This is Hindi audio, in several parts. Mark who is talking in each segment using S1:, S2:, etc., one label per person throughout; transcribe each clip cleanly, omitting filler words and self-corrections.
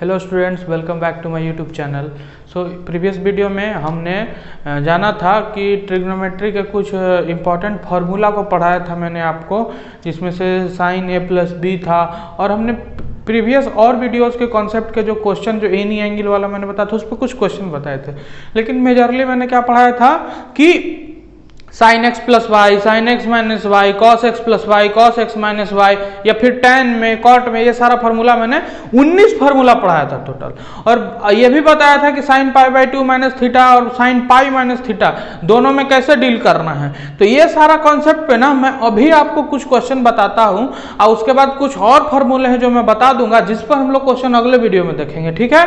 S1: Hello students, welcome back to my YouTube channel. So previous video में हमने जाना था कि ट्रिग्नोमेट्री के कुछ इम्पॉर्टेंट फार्मूला को पढ़ाया था मैंने आपको, जिसमें से साइन ए प्लस बी था। और हमने प्रीवियस और वीडियोस के कॉन्सेप्ट के जो क्वेश्चन, जो एनी एंगल वाला मैंने बताया था, उस पर कुछ क्वेश्चन बताए थे। लेकिन मेजरली मैंने क्या पढ़ाया था कि sine x plus y, sine x minus y, cos x plus y, cos x minus y, या फिर टेन में, कॉट में, ये सारा फार्मूला मैंने 19 फार्मूला पढ़ाया था टोटल। और ये भी बताया था कि sign pi by 2 minus theta और साइन पाई माइनस थीटा दोनों में कैसे डील करना है। तो ये सारा कॉन्सेप्ट पे ना मैं अभी आपको कुछ क्वेश्चन बताता हूँ, और उसके बाद कुछ और फार्मूले हैं जो मैं बता दूंगा, जिस पर हम लोग क्वेश्चन अगले वीडियो में देखेंगे। ठीक है,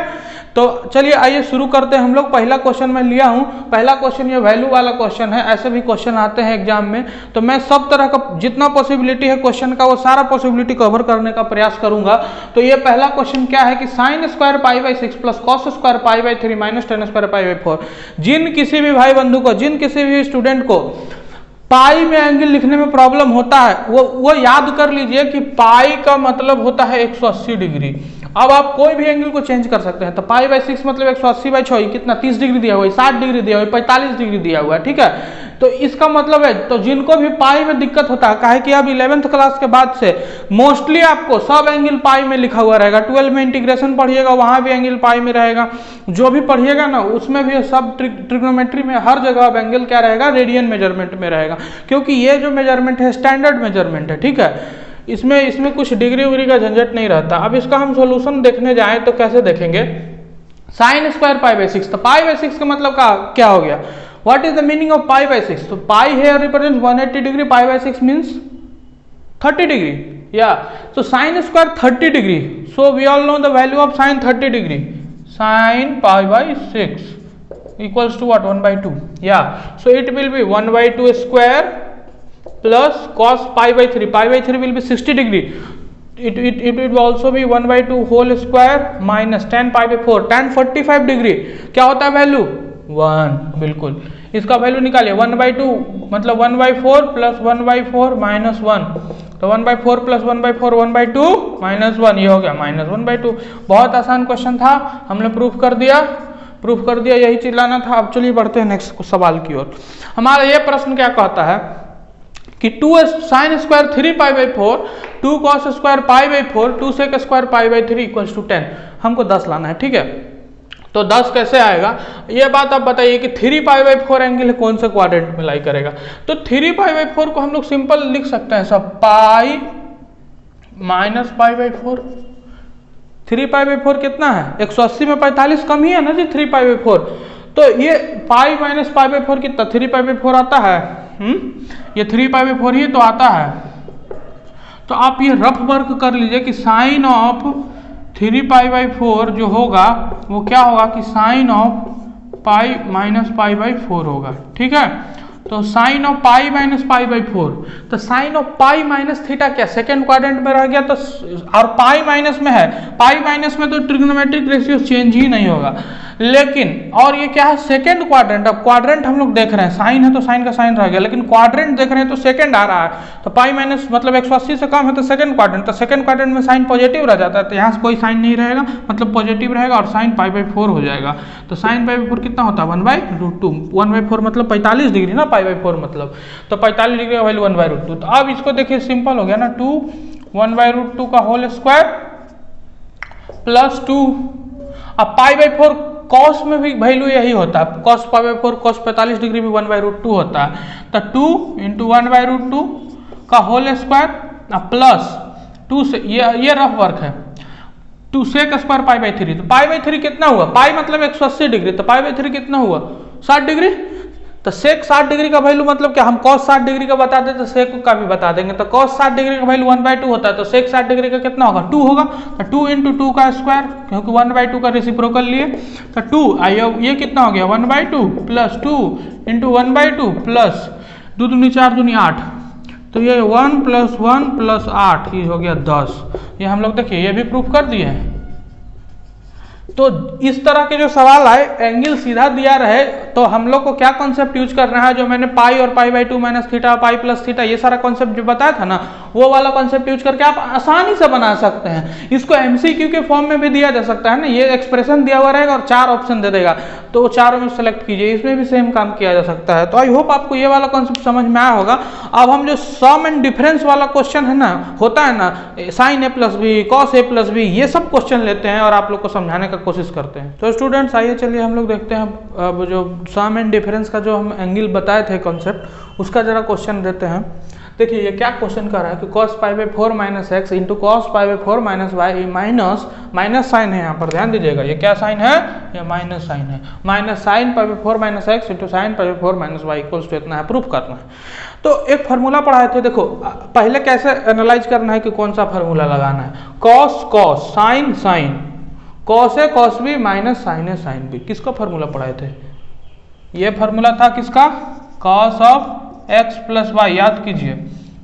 S1: तो चलिए आइए शुरू करते हैं हम लोग। पहला क्वेश्चन मैं लिया हूं, पहला क्वेश्चन ये वैल्यू वाला क्वेश्चन है। ऐसे भी क्वेश्चन आते हैं एग्जाम में, तो मैं सब तरह का जितना पॉसिबिलिटी है क्वेश्चन का, वो सारा पॉसिबिलिटी कवर करने का प्रयास करूंगा। तो ये पहला क्वेश्चन क्या है कि sine square pi by 6 plus cos square pi by 3 minus ten square pi by 4। जिन किसी भी भाई बंधु को, जिन किसी भी स्टूडेंट को पाई में एंगल लिखने में प्रॉब्लम होता है, वो याद कर लीजिए कि पाई का मतलब होता है 180 डिग्री। अब आप कोई भी एंगल को चेंज कर सकते हैं। तो पाई बाई 6 मतलब 180 बाई 6 कितना, 30 डिग्री दिया हुआ है, 60 डिग्री दिया हुआ है, 45 डिग्री दिया हुआ है। ठीक है, तो इसका मतलब है, तो जिनको भी पाई में दिक्कत होता है, काहे कि अब 11th क्लास के बाद से मोस्टली आपको सब एंगल पाई में लिखा हुआ रहेगा। 12 में इंटीग्रेशन पढ़िएगा, वहां भी एंगल पाई में रहेगा। जो भी पढ़िएगा ना, उसमें भी सब ट्रिग्नोमेट्री में हर जगह अब एंगल क्या रहेगा, रेडियन मेजरमेंट में रहेगा, क्योंकि ये जो मेजरमेंट है स्टैंडर्ड मेजरमेंट है। ठीक है, इसमें कुछ डिग्री उग्री का झंझट नहीं रहता। अब इसका हम सॉल्यूशन देखने जाएं तो कैसे देखेंगे। साइन स्क्वायर पाई बाई 6, तो पाई बाई 6 का मतलब क्या हो गया, what is the meaning of pi by 6। तो pi here represents 180 degree, pi by 6 means 30 degree. या so sine square 30 degree, so we all know the value of sine 30 degree. Sine pi by 6 equals to what, 1/2। या so it will be 1/2 square plus cos pi by 3, pi by 3 will be 60 degree. It will also be 1/2 whole square minus tan pi by 4, tan 45 degree. क्या होता है वैल्यू, 1। बिल्कुल, इसका वैल्यू निकालिए। 1/2 मतलब 1/4 प्लस 1/4 माइनस 1, तो 1/4 प्लस 1/4 1/2 माइनस 1, ये हो गया माइनस 1/2। बहुत आसान क्वेश्चन था, हमने प्रूफ कर दिया, यही चिल्लाना था। अब चलिए बढ़ते हैं नेक्स्ट सवाल की ओर। हमारा ये प्रश्न क्या कहता है कि 2 sine square 3 pi by 4, 2 cos square pi by 4, 2 sec square pi by 3 equals to 10। हमको 10 लाना है। ठीक है, तो 10 कैसे आएगा, ये बात आप बताइए कि 3 पाई बाई 4 एंगल कौन से क्वाड्रेंट में लाई करेगा। तो 3 पाई बाई 4 को हम लोग सिंपल लिख सकते हैं सब, पाई minus pi by 4। 3 pi by 4 कितना है, 180 में 45 कम ही है ना जी, 3 पाई बाई 4। तो ये पाई माइनस पाई बाई 4 कितना, 3 पाई बाई 4 आता है। ये 3 पाई बाई 4 ही तो आता है। तो आप ये रफ वर्क कर लीजिए कि साइन ऑफ 3 पाई बाई 4 जो होगा वो क्या होगा कि sine of pi minus pi by 4 होगा। ठीक है, तो sine of pi minus pi by 4, तो sine of pi minus theta क्या सेकंड क्वाड्रेंट में रह गया, तो और पाई माइनस में है, पाई माइनस में तो ट्रिग्नोमेट्रिक रेशियो चेंज ही नहीं होगा। लेकिन और ये क्या है, सेकंड क्वाड्रेंट। अब क्वाड्रेंट हम लोग देख रहे हैं, साइन है तो साइन का साइन रह गया, लेकिन क्वाड्रेंट देख रहे हैं तो सेकंड आ रहा है। तो पाई माइनस मतलब 180 से कम है तो सेकंड क्वाड्रेंट, तो सेकंड क्वाड्रेंट में साइन पॉजिटिव रह जाता है, तो यहाँ से कोई साइन नहीं रहेगा, मतलब पॉजिटिव रहेगा, और साइन पाई बाई 4 हो जाएगा। तो साइन पाई बाई 4 कितना होता है, 1/√2। 1/4 मतलब 45 डिग्री ना, पाई बाई 4 मतलब, तो 45 डिग्री का वैल्यू 1/√2। तो अब इसको देखिए सिंपल हो गया ना, 2 1/√2 का होल स्क्वायर प्लस 2। अब पाई बाई 4 कॉस में भी वैल्यू यही होता है, cos pi by 4 cos 45 degree भी 1/√2 होता है। तो 2 इंटू 1/√2 का होल स्क्वायर प्लस 2 से, ये रफ वर्क है, 2 सेक स्क्वायर पाई बाई 3। तो पाई बाई 3 कितना हुआ, पाई मतलब 180 डिग्री, तो पाई बाई 3 कितना हुआ, 60 डिग्री। तो सेक 60 डिग्री का वैल्यू मतलब क्या, हम cos 60 डिग्री का बता दें तो सेक का भी बता देंगे। तो cos 60 डिग्री का वैल्यू 1/2 होता है, तो सेक 60 डिग्री का कितना होगा, 2 होगा। तो 2 इंटू 2 का स्क्वायर, क्योंकि 1/2 का रेसिप्रोकल लिए, तो 2 ये कितना हो गया 1/2 प्लस 2 इंटू 1/2 प्लस 2 दूनी 4 दूनी 8, तो ये 1 प्लस 1 प्लस 8, ये हो गया 10। ये हम लोग देखिए ये भी प्रूफ कर दिए हैं। तो इस तरह के जो सवाल आए, एंगल सीधा दिया रहे तो हम लोग को क्या कॉन्सेप्ट यूज करना है, जो मैंने पाई और pi by 2 minus theta, pi plus theta, ये सारा कॉन्सेप्ट जो बताया था ना, वो वाला कॉन्सेप्ट यूज करके आप आसानी से बना सकते हैं। इसको एमसीक्यू के फॉर्म में भी दिया जा सकता है ना, ये एक्सप्रेशन दिया हुआ रहेगा और 4 ऑप्शन दे देगा, तो चारों में सेलेक्ट कीजिए, इसमें भी सेम काम किया जा सकता है। तो आई होप आपको ये वाला कॉन्सेप्ट समझ में आया होगा। अब हम जो सम एंड डिफरेंस वाला क्वेश्चन है ना, होता है ना, sign A plus B, cos A plus B, ये सब क्वेश्चन लेते हैं और आप लोग को समझाने का कोशिश करते हैं। तो स्टूडेंट्स आइए चलिए हम लोग देखते हैं अब जो सम एंड डिफरेंस का जो हम एंगल बताए थे कॉन्सेप्ट, उसका जरा क्वेश्चन देते हैं। देखिए ये क्या क्वेश्चन कर रहा है कि cos pi by 4 minus x into cos pi by 4 minus y, minus sine है यहाँ पर, ध्यान दीजिएगा ये क्या साइन है, ये माइनस साइन है, minus sine pi by 4 minus x into sine pi by 4 minus y equals to इतना है, प्रूफ करना है। तो एक फार्मूला पढ़ाए थे, देखो पहले कैसे एनालाइज करना है कि कौन सा फार्मूला लगाना है, cos cos, sine sine, cos A cos B minus sine A sine B, किसका फार्मूला पढ़ाए थे, ये फार्मूला था किसका, cos of x plus y, याद कीजिए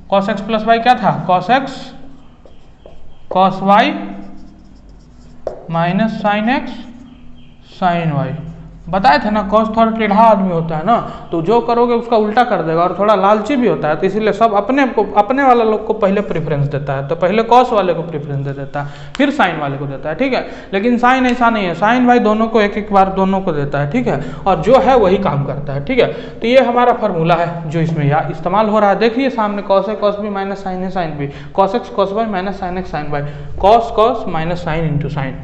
S1: कॉस एक्स प्लस वाई क्या था, cos x cos y minus sine x sine y, बताए थे ना। कॉस थोड़ा टेढ़ा आदमी होता है ना, तो जो करोगे उसका उल्टा कर देगा, और थोड़ा लालची भी होता है, तो इसीलिए सब अपने वाला लोग को पहले प्रेफरेंस देता है, तो पहले कॉस वाले को प्रेफरेंस दे देता है, फिर साइन वाले को देता है, ठीक है। लेकिन साइन ऐसा नहीं है, साइन भाई दोनों को एक एक बार दोनों को देता है, ठीक है, और जो है वही काम करता है, ठीक है। तो ये हमारा फार्मूला है जो इसमें यहाँ इस्तेमाल हो रहा है। देखिए सामने cos A cos B minus sine A sine B, cos x cos y minus sine x sine y, cos cos minus sine into sine,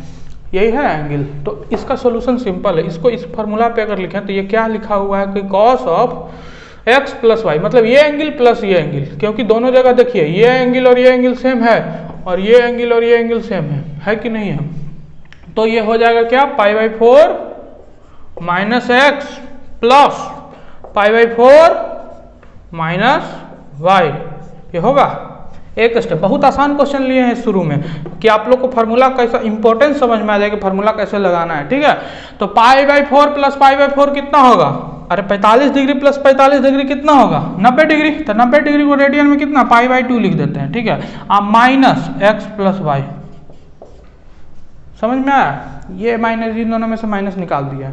S1: यही है एंगल। तो इसका सॉल्यूशन सिंपल है, इसको इस फार्मूला पे अगर लिखें तो ये क्या लिखा हुआ है कि cos of x plus y, मतलब ये एंगल प्लस ये एंगल, क्योंकि दोनों जगह देखिए ये एंगल और ये एंगल सेम है, और ये एंगल और ये एंगल सेम है कि नहीं है। तो ये हो जाएगा क्या, pi by 4 minus x plus pi by 4 minus y, ये होगा एक स्टेप। बहुत आसान क्वेश्चन लिए हैं शुरू में कि आप लोग को फार्मूला कैसा इंपॉर्टेंस समझ में आ जाए कि फार्मूला कैसे लगाना है, ठीक है। तो पाई बाई 4 प्लस पाई बाई 4 कितना होगा, अरे 45 डिग्री प्लस 45 डिग्री कितना होगा, 90 डिग्री, तो 90 डिग्री को रेडियन में कितना, पाई बाई 2 लिख देते हैं, ठीक है। अब माइनस एक्स प्लस वाई, समझ में आया, ये माइनस, इन दोनों में से माइनस निकाल दिया।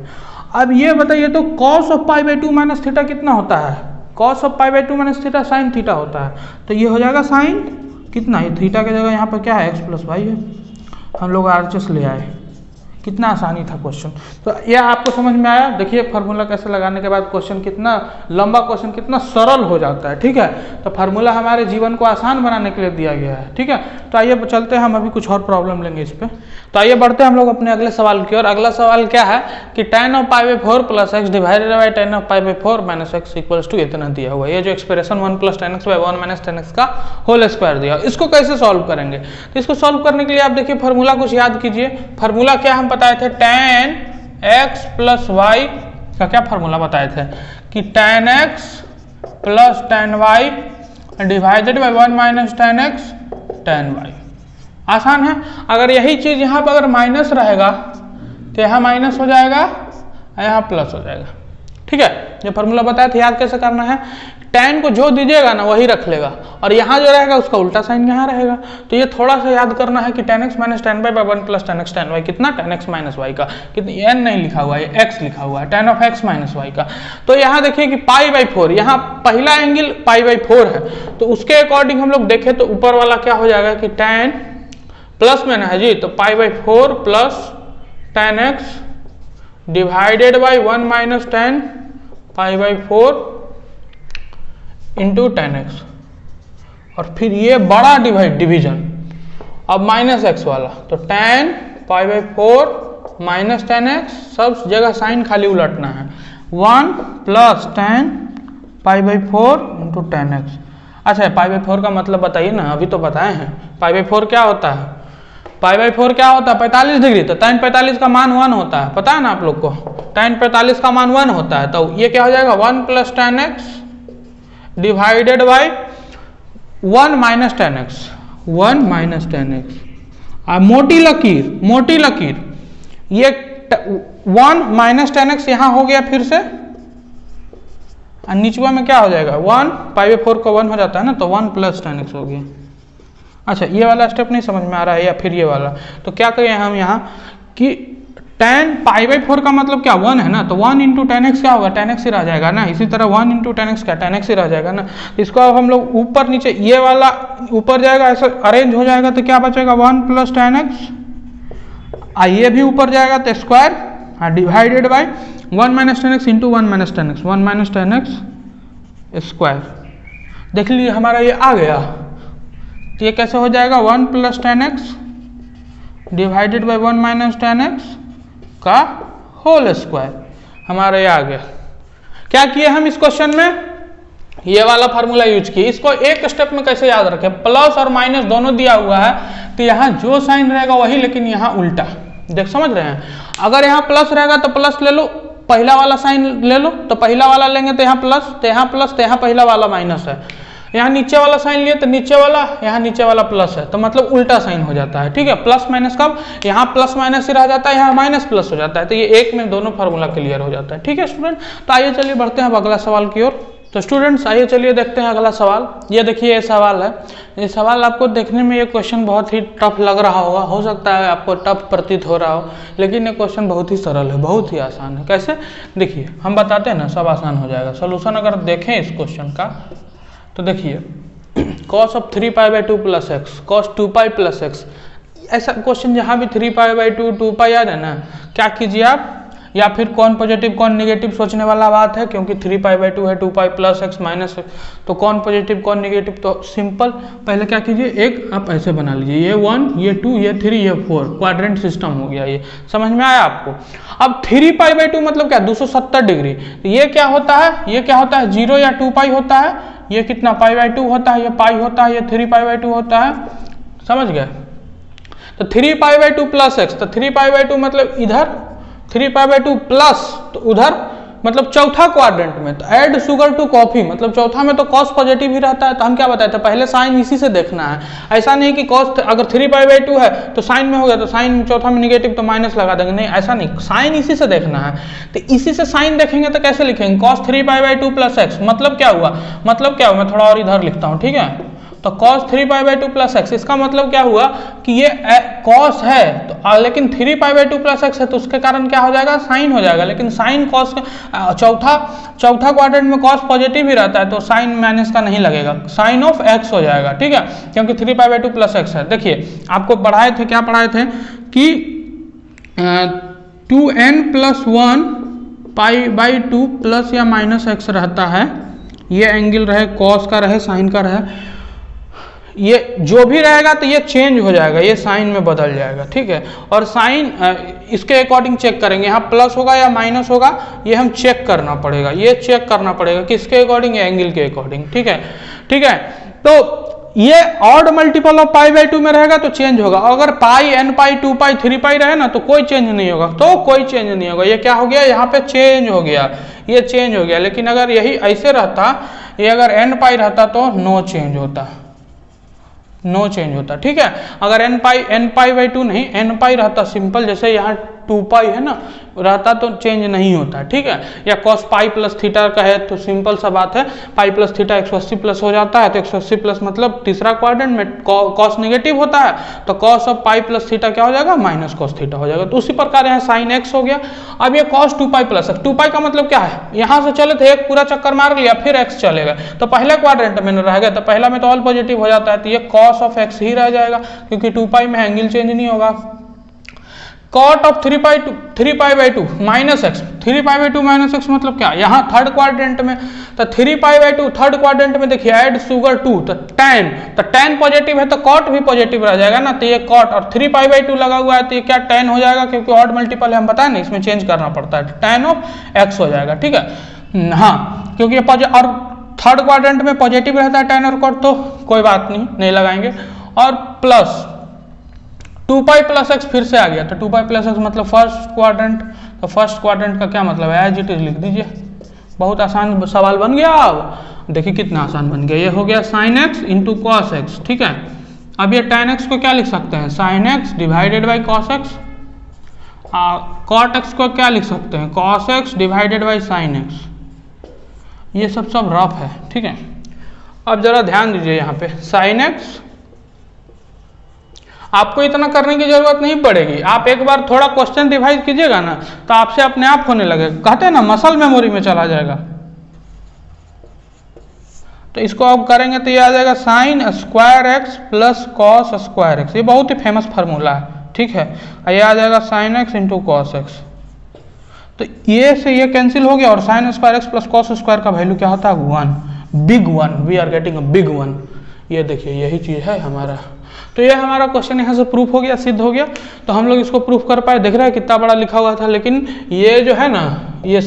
S1: अब ये बताइए तो cos of pi by 2 minus theta कितना होता है, cos of pi by 2 minus theta sine theta होता है, तो ये हो जाएगा साइन कितना, ये थीटा की जगह यहाँ पर क्या है, एक्स प्लस वाई है, हम लोग आरएचएस ले आए, कितना आसानी था क्वेश्चन। तो ये आपको समझ में आया। देखिए फार्मूला कैसे लगाने के बाद क्वेश्चन कितना लंबा, क्वेश्चन कितना सरल हो जाता है, ठीक है। तो फार्मूला हमारे जीवन को आसान बनाने के लिए दिया गया है, ठीक है। तो आइए चलते हैं, हम अभी कुछ और प्रॉब्लम लेंगे इस पर। तो आइए बढ़ते हैं हम लोग अपने अगले सवाल की ओर। अगला सवाल क्या है कि tan of pi by 4 plus x divided by tan of pi by 4 minus x equals to इतना दिया हुआ है। ये जो expression 1 plus tan x by 1 minus tan x का होल स्क्वायर दिया, इसको कैसे सॉल्व करेंगे। तो इसको सॉल्व करने के लिए आप देखिए फार्मूला कुछ याद कीजिए। फार्मूला क्या हम बताए थे, tan x प्लस वाई का क्या फार्मूला बताए थे कि tan x plus tan y divided by 1 minus tan x tan y। आसान है। अगर यही चीज यहाँ पर अगर माइनस रहेगा तो यहाँ माइनस हो जाएगा, यहाँ प्लस हो जाएगा, ठीक है। ये फार्मूला बताया था, याद कैसे करना है, tan को जो दीजिएगा ना वही रख लेगा, और यहाँ जो रहेगा उसका उल्टा साइन यहाँ रहेगा। तो ये थोड़ा सा याद करना है कि tan x minus tan y by 1 plus tan x tan y कितना, tan x माइनस y का कितना, n नहीं लिखा हुआ है, x लिखा हुआ है, tan of x minus y का। तो यहाँ देखिए कि पाई बाई 4, यहाँ पहला एंगल पाई बाई 4 है, तो उसके अकॉर्डिंग हम लोग देखें तो ऊपर वाला क्या हो जाएगा कि tan प्लस में ना है जी, तो पाई by 4 plus tan x divided by 1 minus tan pi by 4 into tan x, और फिर ये बड़ा डिवीजन अब माइनस एक्स वाला, तो tan pi by 4 minus tan x, सब जगह साइन खाली उलटना है, 1 plus tan pi by 4 into tan x। अच्छा पाई बाई 4 का मतलब बताइए ना, अभी तो बताए हैं। पाई बाई 4 क्या होता है, पाई बाई 4 क्या होता है, 45 डिग्री। तो tan 45 का मान 1 होता है, पता है ना आप लोग को, tan 45 का मान 1 होता है। तो ये क्या हो जाएगा, 1 plus tan x divided by 1 minus tan x, 1 minus tan x। मोटी लकीर ये 1 माइनस tan x यहाँ हो गया फिर से, और नीचवा में क्या हो जाएगा, 1 पाई बाई 4 को 1 हो जाता है ना, तो 1 प्लस tan x हो गया। अच्छा ये वाला स्टेप नहीं समझ में आ रहा है, या फिर ये वाला, तो क्या करें हम यहाँ कि tan π/4 का मतलब क्या 1 है ना, तो 1 इंटू टेन एक्स क्या होगा, टेन एक्स ही रह जाएगा ना। इसी तरह 1 इंटू टेन एक्स क्या टेन एक्स ही रह जाएगा ना। इसको अब हम लोग ऊपर नीचे, ये वाला ऊपर जाएगा ऐसा अरेंज हो जाएगा तो क्या बचेगा 1 प्लस टेन एक्स, ये भी ऊपर जाएगा तो square, divided by 1 minus ten x into 1 minus ten x, 1 minus ten x square. देख लीजिए हमारा ये आ गया, तो ये कैसे हो जाएगा 1 plus ten x divided by 1 minus ten x का होल स्क्वायर, हमारा ये आ गया। क्या किए हम इस क्वेश्चन में, ये वाला फार्मूला यूज किए। इसको एक स्टेप में कैसे याद रखें, प्लस और माइनस दोनों दिया हुआ है, तो यहाँ जो साइन रहेगा वही, लेकिन यहाँ उल्टा। देख समझ रहे हैं, अगर यहाँ प्लस रहेगा तो प्लस ले लो, पहला वाला साइन ले लो तो पहला वाला लेंगे तो यहाँ प्लस, तो यहाँ प्लस, तो यहाँ पहला वाला माइनस है। यहाँ नीचे वाला साइन लिए तो नीचे वाला, यहाँ नीचे वाला प्लस है, तो मतलब उल्टा साइन हो जाता है। ठीक है, प्लस माइनस कब, यहाँ प्लस माइनस ही रह जाता है, यहाँ माइनस प्लस हो जाता है, तो ये एक में दोनों फार्मूला क्लियर हो जाता है। ठीक है स्टूडेंट, तो आइए चलिए बढ़ते हैं अब अगला सवाल की ओर। तो स्टूडेंट्स आइए चलिए देखते हैं अगला सवाल। ये देखिए ये सवाल है, ये सवाल आपको देखने में ये क्वेश्चन बहुत ही टफ लग रहा होगा, हो सकता है आपको टफ प्रतीत हो रहा हो, लेकिन ये क्वेश्चन बहुत ही सरल है, बहुत ही आसान है। कैसे, देखिए हम बताते हैं ना, सब आसान हो जाएगा। सोल्यूशन अगर देखें इस क्वेश्चन का, तो देखिए cos of 3π/2 plus x, cos 2π plus x, ऐसा क्वेश्चन जहाँ भी 3π/2 2π आ जाए ना, क्या कीजिए आप, या फिर कौन पॉजिटिव कौन नेगेटिव सोचने वाला बात है, क्योंकि 3π/2 है, 2π प्लस एक्स माइनस, तो कौन पॉजिटिव कौन नेगेटिव, तो सिंपल पहले क्या कीजिए, एक आप ऐसे बना लीजिए, ये 1 ये 2 ये 3 ये 4, क्वाड्रेंट सिस्टम हो गया। ये समझ में आया आपको। अब 3π/2 मतलब क्या, 270 डिग्री, तो ये क्या होता है, ये क्या होता है 0 या 2π होता है, ये कितना π/2 होता है, ये पाई होता है, ये 3π/2 होता है, समझ गए। तो 3π/2 प्लस एक्स, तो 3π/2 मतलब इधर, 3π/2 प्लस तो उधर, मतलब चौथा क्वाड्रेंट में, तो ऐड शुगर टू कॉफी, मतलब चौथा में तो कॉस पॉजिटिव ही रहता है। तो हम क्या बताए थे, पहले साइन इसी से देखना है, ऐसा नहीं कि कॉस अगर 3π/2 है तो साइन में हो गया, तो साइन चौथा में निगेटिव तो माइनस लगा देंगे, नहीं ऐसा नहीं, साइन इसी से देखना है। तो इसी से साइन देखेंगे तो कैसे लिखेंगे, cos 3π/2 प्लस एक्स, मतलब क्या हुआ, मतलब क्या हुआ, मैं थोड़ा और इधर लिखता हूँ, ठीक है। तो cos 3π/2 प्लस एक्स, इसका मतलब क्या हुआ कि ये cos है, तो लेकिन 3π/2 प्लस एक्स है, तो उसके कारण क्या हो जाएगा, साइन हो जाएगा। लेकिन साइन cos चौथा क्वाड्रेंट में cos पॉजिटिव ही रहता है, तो साइन माइनस का नहीं लगेगा, साइन ऑफ एक्स हो जाएगा। ठीक है, क्योंकि 3π/2 प्लस एक्स है। देखिए आपको पढ़ाए थे, क्या पढ़ाए थे कि 2n + 1 π/2 प्लस या माइनस एक्स रहता है, ये एंगल रहे, कॉस का रहे, साइन का रहे, ये जो भी रहेगा तो ये चेंज हो जाएगा, ये साइन में बदल जाएगा। ठीक है, और साइन इसके अकॉर्डिंग चेक करेंगे, यहाँ प्लस होगा या माइनस होगा, ये हम चेक करना पड़ेगा, ये चेक करना पड़ेगा किसके अकॉर्डिंग, एंगल के अकॉर्डिंग। ठीक है, ठीक है, तो ये ऑड मल्टीपल ऑफ π/2 में रहेगा तो चेंज होगा, अगर पाई nπ 2π 3π रहे ना तो कोई चेंज नहीं होगा, तो कोई चेंज नहीं होगा। ये क्या हो गया, यहाँ पे चेंज हो गया, ये चेंज हो गया। लेकिन अगर यही ऐसे रहता, ये अगर nπ रहता तो नो चेंज होता, नो चेंज होता। ठीक है, अगर nπ/2 नहीं, nπ रहता सिंपल, जैसे यहाँ 2π है ना रहता तो चेंज नहीं होता। ठीक है, या cos π प्लस थीटा का है तो सिंपल सा बात है, पाई प्लस थीटा 180 प्लस हो जाता है, तो 180 प्लस मतलब तीसरा क्वाड्रेंट में cos नेगेटिव होता है, तो cos ऑफ π प्लस थीटा क्या हो जाएगा, माइनस cos थीटा हो जाएगा। तो उसी प्रकार यहाँ साइन एक्स हो गया। अब ये cos 2π प्लस एक्स, 2π का मतलब क्या है, यहाँ से चले थे एक पूरा चक्कर मार लिया, फिर एक्स चलेगा, तो पहले क्वाड्रेंट में रह गया, तो पहला में तो ऑल पॉजिटिव हो जाता है, तो ये cos ऑफ एक्स ही रह जाएगा, क्योंकि 2π में एंगल चेंज नहीं होगा। cot of 3π/2 minus x, 3π/2 minus x मतलब क्या, यहाँ थर्ड क्वाड्रेंट में, तो 3π/2 थर्ड क्वाड्रेंट में देखिए ऐड शुगर 2, तो tan पॉजिटिव है तो cot भी पॉजिटिव रह जाएगा ना, तो ये cot, और 3π/2 लगा हुआ है तो ये क्या tan हो जाएगा, क्योंकि ऑड मल्टीपल है, हम बताए ना इसमें चेंज करना पड़ता है, tan ऑफ एक्स हो जाएगा। ठीक है, हाँ, क्योंकि और थर्ड क्वाड्रेंट में पॉजिटिव रहता है tan और cot, तो कोई बात नहीं लगाएंगे। और प्लस 2π प्लस एक्स फिर से आ गया, तो 2π प्लस एक्स मतलब फर्स्ट क्वाड्रेंट, तो फर्स्ट क्वाड्रेंट का क्या मतलब है, एज इट इज लिख दीजिए। बहुत आसान सवाल बन गया। अब देखिए कितना आसान बन गया, ये हो गया sign x into cos x. ठीक है, अब ये tan एक्स को क्या लिख सकते हैं, sine x divided by cos x, cot x को क्या लिख सकते हैं, cos x divided by sine x. ये सब रफ है। ठीक है, अब जरा ध्यान दीजिए यहाँ पे, साइन एक्स, आपको इतना करने की जरूरत नहीं पड़ेगी। आप एक बार थोड़ा क्वेश्चन रिवाइज कीजिएगा ना तो आपसे अपने आप होने लगेगा, कहते हैं ना मसल मेमोरी में चला जाएगा। तो इसको आप करेंगे तो ये आ जाएगा sign square x plus cos square x. ये बहुत ही फेमस फार्मूला है, ठीक है। ये आ जाएगा sine x into cos x. तो ये से ये कैंसिल हो गया और sine square x plus cos square का वैल्यू क्या होता है 1, big 1। We are getting a big 1। ये देखिए यही चीज है हमारा। तो ये हमारा क्वेश्चन यहाँ से प्रूफ हो गया, सिद्ध हो गया। तो हम लोग इसको प्रूफ कर पाए। देख रहे हैं कितना बड़ा लिखा हुआ था, लेकिन ये जो है ना ये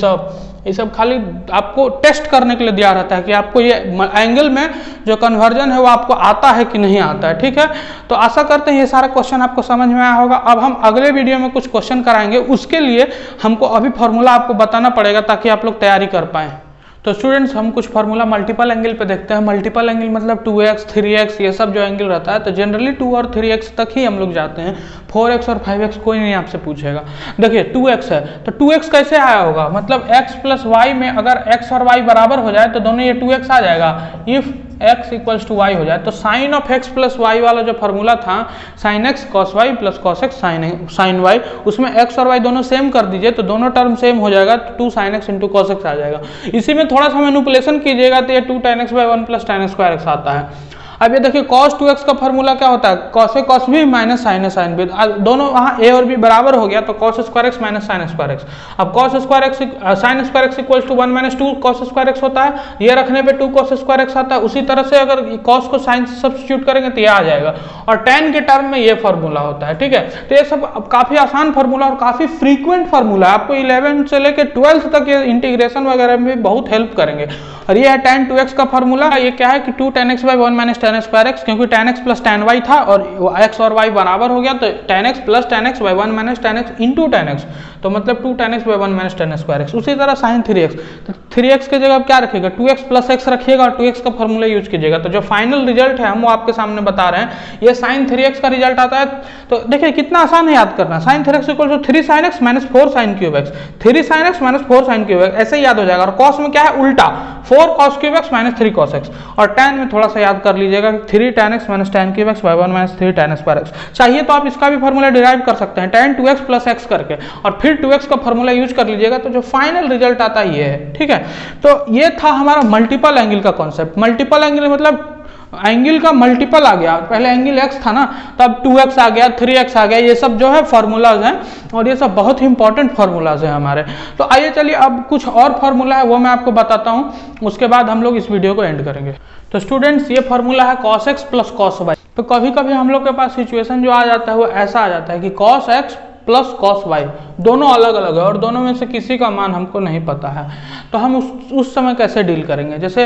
S1: सब खाली आपको टेस्ट करने के लिए दिया रहता है कि आपको ये एंगल में जो कन्वर्जन है वो आपको आता है कि नहीं आता है, ठीक है। तो आशा करते हैं ये सारा क्वेश्चन आपको समझ में आया होगा। अब हम अगले वीडियो में कुछ क्वेश्चन कराएंगे, उसके लिए हमको अभी फॉर्मूला आपको बताना पड़ेगा ताकि आप लोग तैयारी कर पाएँ। तो स्टूडेंट्स हम कुछ फार्मूला मल्टीपल एंगल पे देखते हैं। मल्टीपल एंगल मतलब 2x 3x ये सब जो एंगल रहता है, तो जनरली 2 और 3x तक ही हम लोग जाते हैं। 4x और 5x कोई नहीं आपसे पूछेगा। देखिए 2x है तो 2x कैसे आया होगा, मतलब x प्लस वाई में अगर x और y बराबर हो जाए तो दोनों ये 2x आ जाएगा। If x equals to y हो जाए तो sine of x plus y वाला जो फार्मूला था sine x cos y plus cos x sine y, उसमें x और y दोनों सेम कर दीजिए तो दोनों टर्म सेम हो जाएगा, तो 2 sin x into cos x आ जाएगा। इसी में थोड़ा सा मैनिपुलेशन कीजिएगा तो ये 2 tan x by 1 plus tan x square x आता है। अब ये देखिए cos 2x का फार्मूला क्या होता है, cos a cos b minus sin a sin b। दोनों वहाँ a और b बराबर हो गया तो cos square x minus sin square x. अब cos square x sin square x equals to 1 minus 2 cos square x होता है। ये रखने पे 2 cos स्क्वायर एक्स आता है। उसी तरह से अगर cos को sin से सब्स्टिट्यूट करेंगे तो ये आ जाएगा। और tan के टर्म में ये फार्मूला होता है, ठीक है। तो ये सब काफी आसान फार्मूला और काफी फ्रीक्वेंट फार्मूला है, आपको 11 से लेकर 12 तक ये इंटीग्रेशन वगैरह में भी बहुत हेल्प करेंगे। और ये है tan 2x का फार्मूला। ये क्या है कि 2 tan x by 1 minus tan square x, क्योंकि tan x plus tan y था और x और y बराबर हो गया तो tan x plus tan x by 1 minus tan x into tan x, तो मतलब 2 tan x by 1 minus tan square x. उसी तरह sin 3x, तो 3x के जगह क्या रखिएगा 2x प्लस x रखिएगा और 2x का फार्मूला यूज कीजिएगा। तो जो फाइनल रिजल्ट है हम वो आपके सामने बता रहे हैं। ये sin 3x का रिजल्ट आता है। तो देखिए कितना आसान है याद करना, sin 3x equal to 3 sin x minus 4 sin cube x, 3 sin x minus 4 sin cube x, ऐसे ही याद हो जाएगा। और cos में क्या है उल्टा, 4 cos cube x minus 3 cos x। और tan में थोड़ा सा याद कर लीजिएगा 3 tan x minus tan cube x by 1 minus 3 tan square x। चाहिए तो आप इसका भी फार्मूला डिराइव कर सकते हैं tan 2x प्लस x करके, और फिर 2x का फार्मूला यूज कर लीजिएगा तो जो फाइनल रिजल्ट आता है ये है, ठीक है। तो ये था हमारा मल्टीपल एंगल का कॉन्सेप्ट। मल्टीपल एंगल मतलब एंगल का मल्टीपल आ गया, पहले एंगल x था ना, तब 2x आ गया, 3x आ गया। ये सब जो है फार्मूलाज हैं और ये सब बहुत ही इंपॉर्टेंट फार्मूलाज हैं हमारे। तो आइए चलिए अब कुछ और फार्मूला है वो मैं आपको बताता हूँ, उसके बाद हम लोग इस वीडियो को एंड करेंगे। तो स्टूडेंट्स ये फार्मूला है cos x plus cos y। तो कभी कभी हम लोग के पास सिचुएशन जो आ जाता है वो ऐसा आ जाता है कि cos x plus cos y दोनों अलग अलग है और दोनों में से किसी का मान हमको नहीं पता है। तो हम उस समय कैसे डील करेंगे, जैसे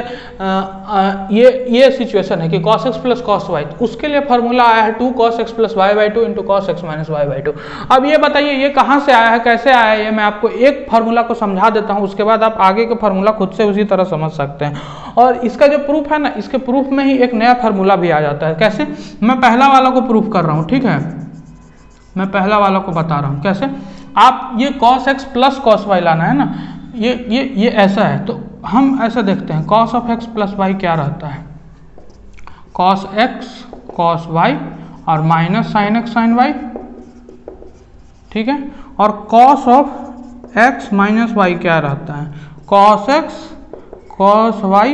S1: ये सिचुएशन है कि cos x plus cos y, तो उसके लिए फार्मूला आया है 2 cos x plus y by 2 into cos x minus y by 2। अब ये बताइए ये कहाँ से आया है, कैसे आया है, ये मैं आपको एक फार्मूला को समझा देता हूँ, उसके बाद आप आगे के फार्मूला खुद से उसी तरह समझ सकते हैं। और इसका जो प्रूफ है ना, इसके प्रूफ में ही एक नया फार्मूला भी आ जाता है। कैसे, मैं पहला वाला को प्रूफ कर रहा हूँ, ठीक है। मैं पहला वाला को बता रहा हूँ कैसे। आप ये cos x plus cos y लाना है ना, ये ऐसा है। तो हम ऐसा देखते हैं cos of x plus y क्या रहता है, cos x cos y और minus sin x sin y, ठीक है। और cos of x minus y क्या रहता है, cos x cos y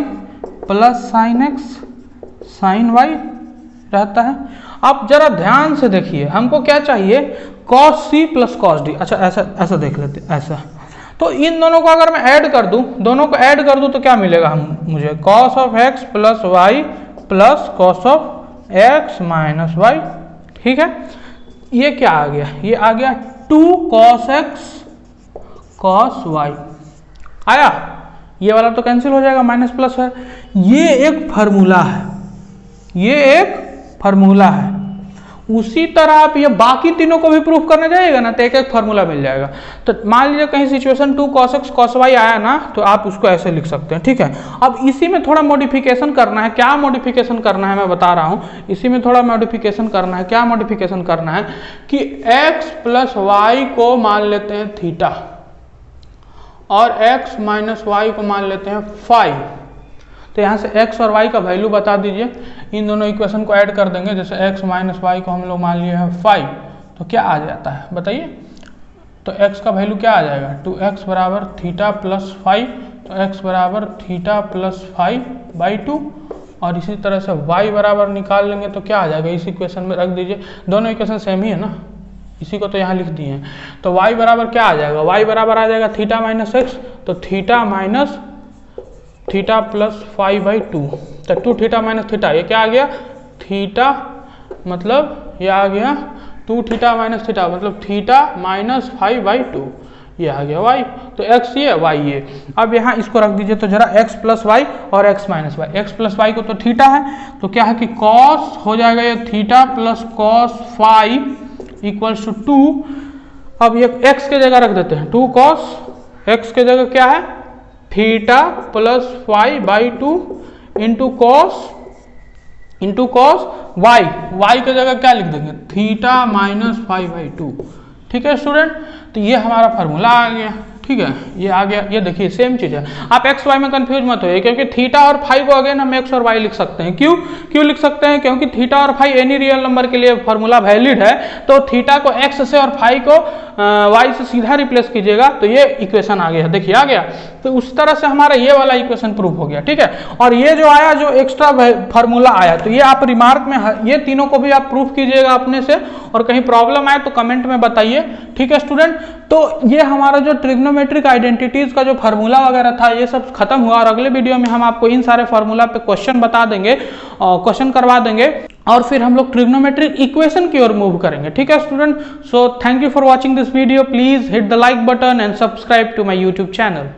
S1: plus sin x sin y रहता है। आप जरा ध्यान से देखिए, हमको क्या चाहिए cos c plus cos d। अच्छा ऐसा देख लेते ऐसा। तो इन दोनों को अगर मैं ऐड कर दूं, दोनों को ऐड कर दूं तो क्या मिलेगा मुझे, cos of x plus y plus cos of x minus y, ठीक है। ये क्या आ गया, ये आ गया 2 cos x cos y आया। ये वाला तो कैंसिल हो जाएगा, माइनस प्लस है। ये एक फार्मूला है, ये एक फार्मूला है। उसी तरह आप ये बाकी तीनों को भी प्रूफ करने जाइएगा ना तो एक एक फार्मूला मिल जाएगा। तो मान लीजिए कहीं situation 2 cos x cos y आया ना, तो आप उसको ऐसे लिख सकते हैं, ठीक है। अब इसी में थोड़ा मॉडिफिकेशन करना है। क्या मॉडिफिकेशन करना है मैं बता रहा हूँ। इसी में थोड़ा मॉडिफिकेशन करना है। क्या मॉडिफिकेशन करना है कि x प्लस वाई को मान लेते हैं थीटा और x माइनस वाई को मान लेते हैं फाई। तो यहाँ से x और y का वैल्यू बता दीजिए। इन दोनों इक्वेशन को ऐड कर देंगे, जैसे x माइनस वाई को हम लोग मान लिए हैं 5, तो क्या आ जाता है बताइए। तो x का वैल्यू क्या आ जाएगा, 2x बराबर थीटा प्लस 5, तो x बराबर थीटा प्लस 5/2। और इसी तरह से y बराबर निकाल लेंगे तो क्या आ जाएगा, इस इक्वेशन में रख दीजिए, दोनों इक्वेशन सेम ही है ना, इसी को तो यहाँ लिख दिए हैं। तो y बराबर क्या आ जाएगा, y बराबर आ जाएगा थीटा माइनस x, तो थीटा माइनस थीटा प्लस 5/2, तो 2 थीटा माइनस थीटा, ये क्या आ गया थीटा, मतलब ये आ गया 2 थीटा माइनस थीटा, मतलब थीटा माइनस 5/2, ये आ गया y। तो x ये y ये। अब यहाँ इसको रख दीजिए, तो जरा x प्लस वाई और x minus y, x plus y को तो थीटा है, तो क्या है कि cos हो जाएगा ये theta plus cos 5 equals to 2। अब ये x के जगह रख देते हैं, 2 cos, x के जगह क्या है theta plus 5/2 into cos y के जगह क्या लिख देंगे थीटा माइनस 5/2। ठीक है स्टूडेंट, तो ये हमारा फार्मूला आ गया। ठीक है, ये आ गया, ये देखिए सेम चीज है। आप एक्स वाई में कंफ्यूज मत होइए, क्योंकि थीटा और फाई को अगेन हम एक्स और वाई लिख सकते हैं। क्यों लिख सकते हैं, क्योंकि थीटा और फाई एनी रियल नंबर के लिए फार्मूला वैलिड है। तो थीटा को एक्स से और फाई को वाई से सीधा रिप्लेस कीजिएगा, तो ये इक्वेशन आ गया, देखिए आ गया। तो उस तरह से हमारा ये वाला इक्वेशन प्रूफ हो गया। ठीक है, और ये जो आया, जो एक्स्ट्रा फार्मूला आया, तो ये आप रिमार्क में ये तीनों को भी आप प्रूफ कीजिएगा अपने से, और कहीं प्रॉब्लम आए तो कमेंट में बताइए। ठीक है स्टूडेंट, तो ये हमारा जो ट्रिग्नोमेट्रिक आइडेंटिटीज का जो फार्मूला वगैरह था, ये सब खत्म हुआ। और अगले वीडियो में हम आपको इन सारे फार्मूला पे क्वेश्चन बता देंगे, क्वेश्चन करवा देंगे, और फिर हम लोग ट्रिग्नोमेट्रिक इक्वेशन की ओर मूव करेंगे। ठीक है student, so thank you for watching this video. Please hit the like button and subscribe to my YouTube channel.